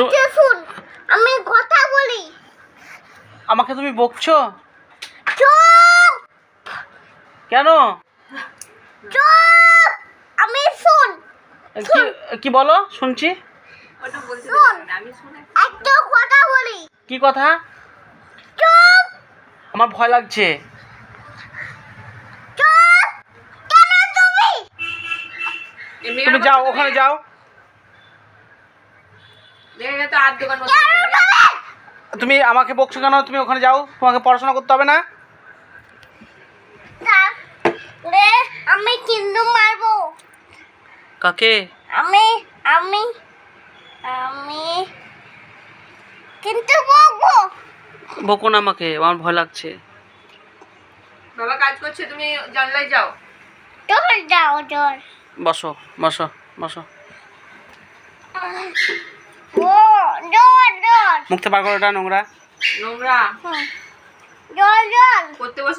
একটু শুন, আমি কথা বলি। আমাকে তুমি বকছো চুপ কেন? চুপ, আমি শুন। কি কি বলো? শুনছি। শুন, একটু কথা বলি। কি কথা? চুপ আমার ভয় লাগছে। চুপ, কেন তুমি? তুমি যাও, ওখানে যাও। কেন তুমি? তুমি আমাকে বকছো কেন? তুমি ওখানে যাও, তোমাকে পড়াশোনা করতে হবে না? রে, আমি কিন্তু মারবো। কাকে? আমি আমি আমি কিন্তু বকবো। বকো না আমাকে, আমার ভয় লাগছে। বাবা কাজ করছে, তুমি জানলায় যাও। তোর যাও তোর। বসো বসো বসো। ও জল জল। মুখ থেকে বার করো, এটা নোংরা। নোংরা জল জল। করতে বসে